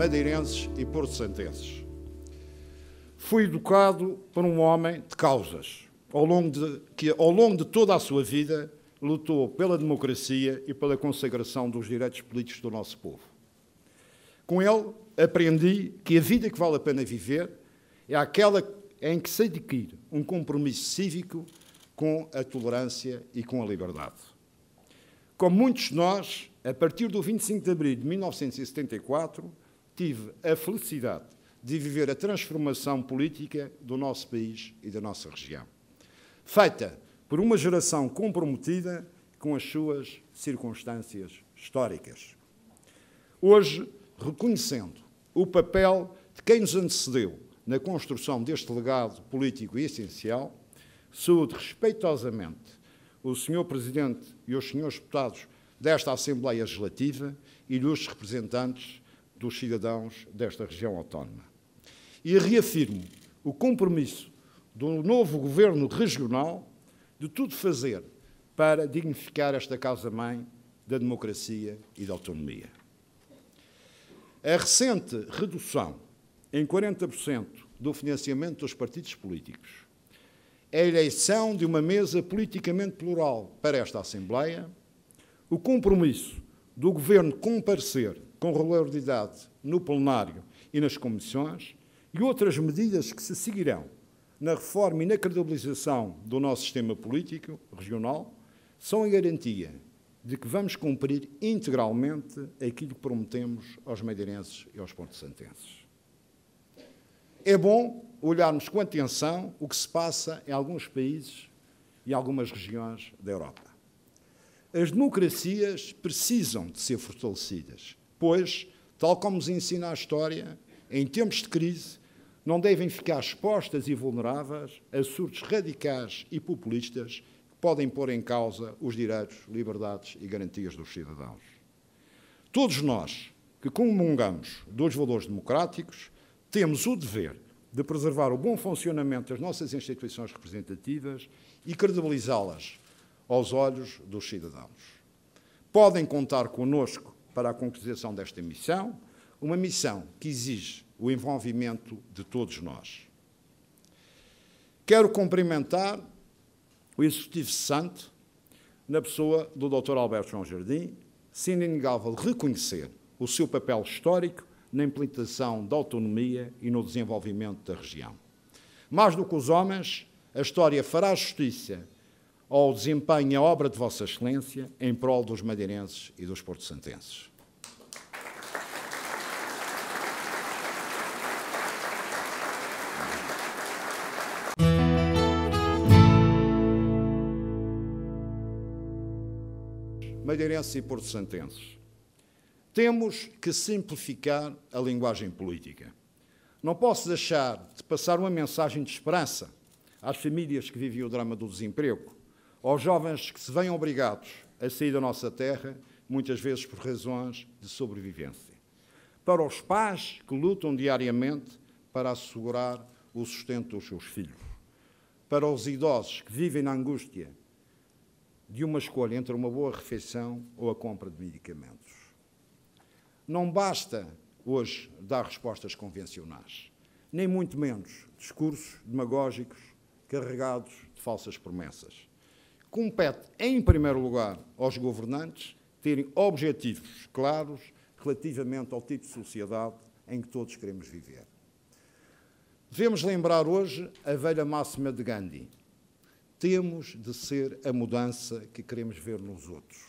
madeirenses e porto-santenses. Fui educado por um homem de causas, que ao longo de toda a sua vida lutou pela democracia e pela consagração dos direitos políticos do nosso povo. Com ele, aprendi que a vida que vale a pena viver é aquela em que se adquire um compromisso cívico com a tolerância e com a liberdade. Como muitos de nós, a partir do 25 de abril de 1974, tive a felicidade de viver a transformação política do nosso país e da nossa região, feita por uma geração comprometida com as suas circunstâncias históricas. Hoje, reconhecendo o papel de quem nos antecedeu na construção deste legado político e essencial, saúdo respeitosamente o Sr. Presidente e os Srs. Deputados desta Assembleia Legislativa e dos representantes dos cidadãos desta região autónoma. E reafirmo o compromisso do novo Governo regional de tudo fazer para dignificar esta causa-mãe da democracia e da autonomia. A recente redução em 40% do financiamento dos partidos políticos, a eleição de uma mesa politicamente plural para esta Assembleia, o compromisso do Governo comparecer com regularidade no plenário e nas comissões e outras medidas que se seguirão na reforma e na credibilização do nosso sistema político regional são a garantia de que vamos cumprir integralmente aquilo que prometemos aos madeirenses e aos porto-santenses. É bom olharmos com atenção o que se passa em alguns países e algumas regiões da Europa. As democracias precisam de ser fortalecidas, pois, tal como nos ensina a história, em tempos de crise, não devem ficar expostas e vulneráveis a surtos radicais e populistas que podem pôr em causa os direitos, liberdades e garantias dos cidadãos. Todos nós que comungamos dos valores democráticos temos o dever de preservar o bom funcionamento das nossas instituições representativas e credibilizá-las aos olhos dos cidadãos. Podem contar connosco para a concretização desta missão, uma missão que exige o envolvimento de todos nós. Quero cumprimentar o Executivo Santo, na pessoa do Dr. Alberto João Jardim, sendo inegável reconhecer o seu papel histórico na implementação da autonomia e no desenvolvimento da região. Mais do que os homens, a história fará justiça ao desempenho e à obra de Vossa Excelência em prol dos madeirenses e dos porto-santenses. Madeirenses e porto-santenses, temos que simplificar a linguagem política. Não posso deixar de passar uma mensagem de esperança às famílias que vivem o drama do desemprego, aos jovens que se veem obrigados a sair da nossa terra, muitas vezes por razões de sobrevivência, para os pais que lutam diariamente para assegurar o sustento dos seus filhos, para os idosos que vivem na angústia de uma escolha entre uma boa refeição ou a compra de medicamentos. Não basta hoje dar respostas convencionais, nem muito menos discursos demagógicos carregados de falsas promessas. Compete, em primeiro lugar, aos governantes terem objetivos claros relativamente ao tipo de sociedade em que todos queremos viver. Devemos lembrar hoje a velha máxima de Gandhi: temos de ser a mudança que queremos ver nos outros.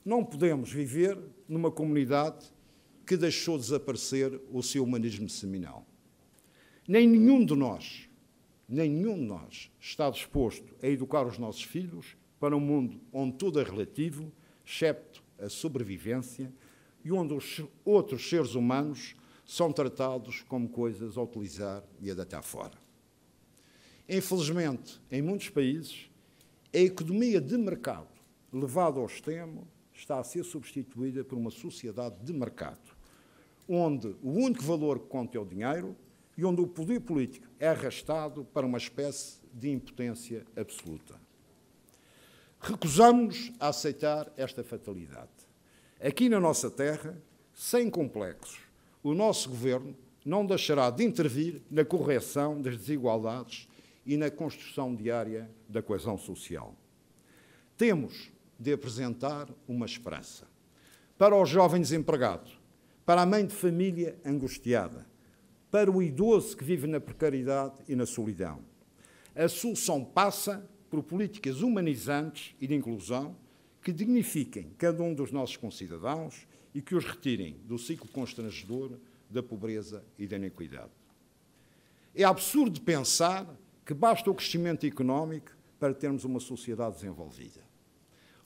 Não podemos viver numa comunidade que deixou desaparecer o seu humanismo seminal. Nenhum de nós está disposto a educar os nossos filhos para um mundo onde tudo é relativo, excepto a sobrevivência, e onde os outros seres humanos são tratados como coisas a utilizar e a deitar fora. Infelizmente, em muitos países, a economia de mercado, levada ao extremo, está a ser substituída por uma sociedade de mercado, onde o único valor que conta é o dinheiro e onde o poder político é arrastado para uma espécie de impotência absoluta. Recusamos-nos a aceitar esta fatalidade. Aqui na nossa terra, sem complexos, o nosso Governo não deixará de intervir na correção das desigualdades e na construção diária da coesão social. Temos de apresentar uma esperança para o jovem desempregado, para a mãe de família angustiada, para o idoso que vive na precariedade e na solidão. A solução passa por políticas humanizantes e de inclusão que dignifiquem cada um dos nossos concidadãos e que os retirem do ciclo constrangedor da pobreza e da iniquidade. É absurdo pensar que basta o crescimento económico para termos uma sociedade desenvolvida.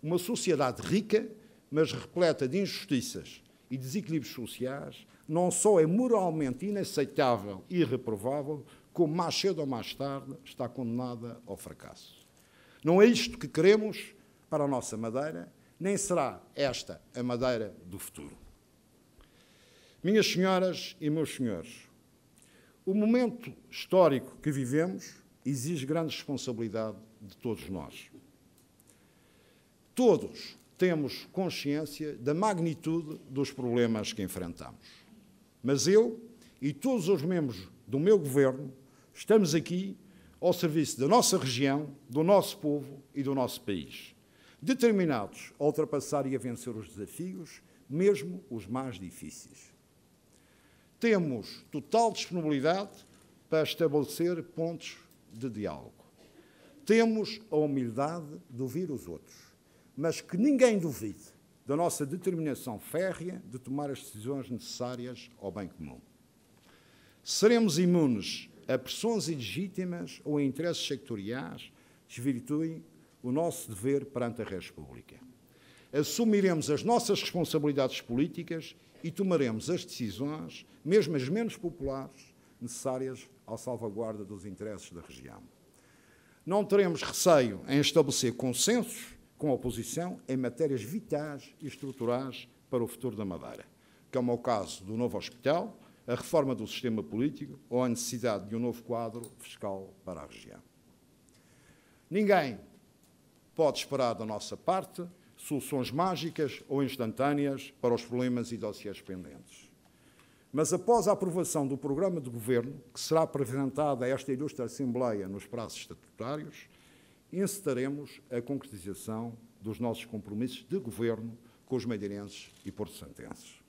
Uma sociedade rica, mas repleta de injustiças e desequilíbrios sociais, não só é moralmente inaceitável e irreprovável, como mais cedo ou mais tarde está condenada ao fracasso. Não é isto que queremos para a nossa Madeira, nem será esta a Madeira do futuro. Minhas senhoras e meus senhores, o momento histórico que vivemos exige grande responsabilidade de todos nós. Todos temos consciência da magnitude dos problemas que enfrentamos. Mas eu e todos os membros do meu governo estamos aqui ao serviço da nossa região, do nosso povo e do nosso país, determinados a ultrapassar e a vencer os desafios, mesmo os mais difíceis. Temos total disponibilidade para estabelecer pontos de diálogo. Temos a humildade de ouvir os outros, mas que ninguém duvide da nossa determinação férrea de tomar as decisões necessárias ao bem comum. Seremos imunes a pressões ilegítimas ou a interesses sectoriais que desvirtuem o nosso dever perante a res pública. Assumiremos as nossas responsabilidades políticas e tomaremos as decisões, mesmo as menos populares, necessárias à salvaguarda dos interesses da região. Não teremos receio em estabelecer consensos com a oposição em matérias vitais e estruturais para o futuro da Madeira, que é o caso do novo hospital, a reforma do sistema político ou a necessidade de um novo quadro fiscal para a região. Ninguém pode esperar da nossa parte soluções mágicas ou instantâneas para os problemas e dossiês pendentes. Mas após a aprovação do programa de governo, que será apresentado a esta ilustre Assembleia nos prazos estatutários, encetaremos a concretização dos nossos compromissos de governo com os madeirenses e porto-santenses.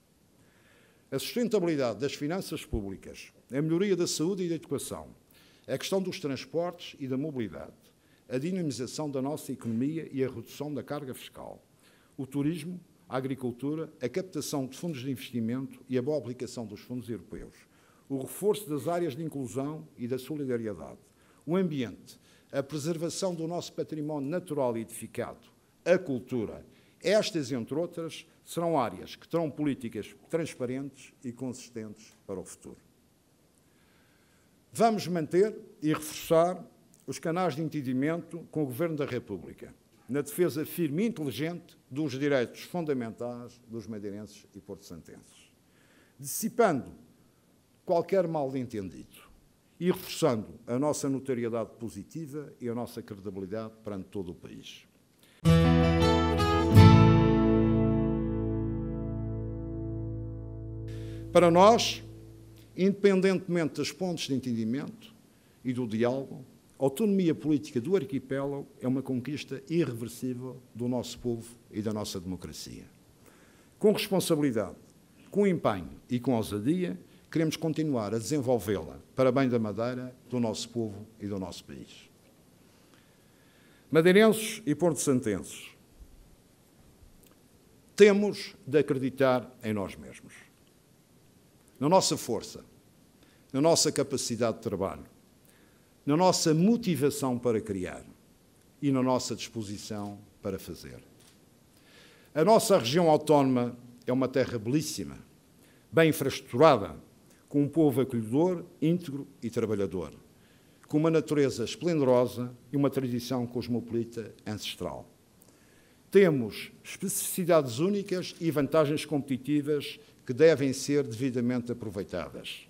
A sustentabilidade das finanças públicas, a melhoria da saúde e da educação, a questão dos transportes e da mobilidade, a dinamização da nossa economia e a redução da carga fiscal, o turismo, a agricultura, a captação de fundos de investimento e a boa aplicação dos fundos europeus, o reforço das áreas de inclusão e da solidariedade, o ambiente, a preservação do nosso património natural e edificado, a cultura. Estas, entre outras, serão áreas que terão políticas transparentes e consistentes para o futuro. Vamos manter e reforçar os canais de entendimento com o Governo da República, na defesa firme e inteligente dos direitos fundamentais dos madeirenses e porto-santenses, dissipando qualquer mal-entendido e reforçando a nossa notoriedade positiva e a nossa credibilidade perante todo o país. Para nós, independentemente dos pontos de entendimento e do diálogo, a autonomia política do arquipélago é uma conquista irreversível do nosso povo e da nossa democracia. Com responsabilidade, com empenho e com ousadia, queremos continuar a desenvolvê-la para bem da Madeira, do nosso povo e do nosso país. Madeirenses e porto-santenses, temos de acreditar em nós mesmos, na nossa força, na nossa capacidade de trabalho, na nossa motivação para criar e na nossa disposição para fazer. A nossa região autónoma é uma terra belíssima, bem infraestruturada, com um povo acolhedor, íntegro e trabalhador, com uma natureza esplendorosa e uma tradição cosmopolita ancestral. Temos especificidades únicas e vantagens competitivas que devem ser devidamente aproveitadas.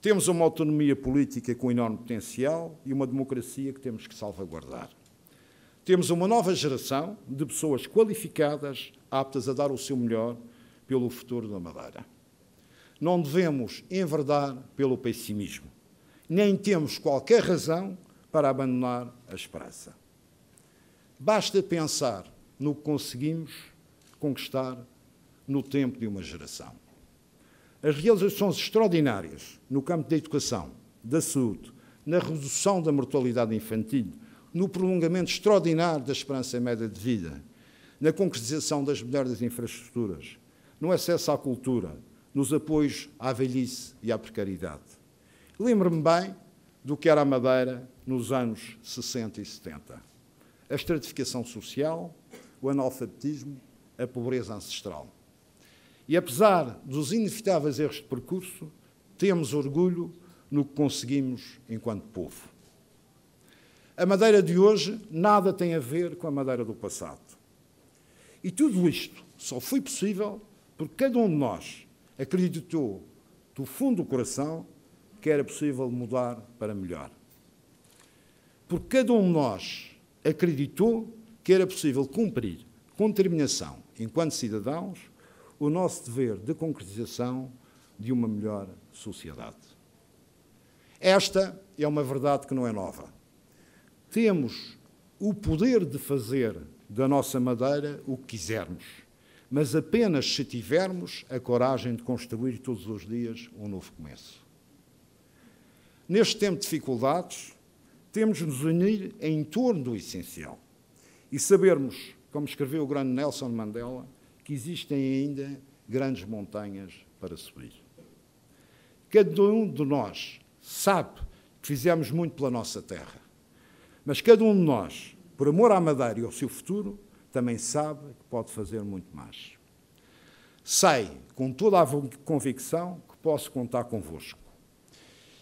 Temos uma autonomia política com enorme potencial e uma democracia que temos que salvaguardar. Temos uma nova geração de pessoas qualificadas, aptas a dar o seu melhor pelo futuro da Madeira. Não devemos enverdar pelo pessimismo. Nem temos qualquer razão para abandonar a esperança. Basta pensar no que conseguimos conquistar no tempo de uma geração. As realizações extraordinárias no campo da educação, da saúde, na redução da mortalidade infantil, no prolongamento extraordinário da esperança média de vida, na concretização das melhores infraestruturas, no acesso à cultura, nos apoios à velhice e à precariedade. Lembro-me bem do que era a Madeira nos anos 60 e 70. A estratificação social, o analfabetismo, a pobreza ancestral. E apesar dos inevitáveis erros de percurso, temos orgulho no que conseguimos enquanto povo. A Madeira de hoje nada tem a ver com a Madeira do passado. E tudo isto só foi possível porque cada um de nós acreditou do fundo do coração que era possível mudar para melhor. Porque cada um de nós acreditou que era possível cumprir com determinação, enquanto cidadãos, o nosso dever de concretização de uma melhor sociedade. Esta é uma verdade que não é nova. Temos o poder de fazer da nossa Madeira o que quisermos, mas apenas se tivermos a coragem de construir todos os dias um novo começo. Neste tempo de dificuldades, temos de nos unir em torno do essencial e sabermos, como escreveu o grande Nelson Mandela, que existem ainda grandes montanhas para subir. Cada um de nós sabe que fizemos muito pela nossa terra, mas cada um de nós, por amor à Madeira e ao seu futuro, também sabe que pode fazer muito mais. Sei, com toda a convicção, que posso contar convosco.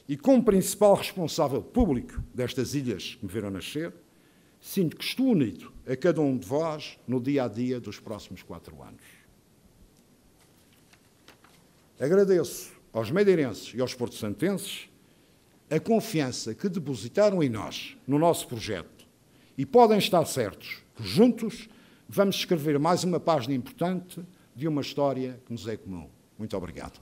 E como principal responsável público destas ilhas que me viram nascer, sinto que estou unido a cada um de vós no dia-a-dia dos próximos 4 anos. Agradeço aos madeirenses e aos porto-santenses a confiança que depositaram em nós, no nosso projeto. E podem estar certos que juntos vamos escrever mais uma página importante de uma história que nos é comum. Muito obrigado.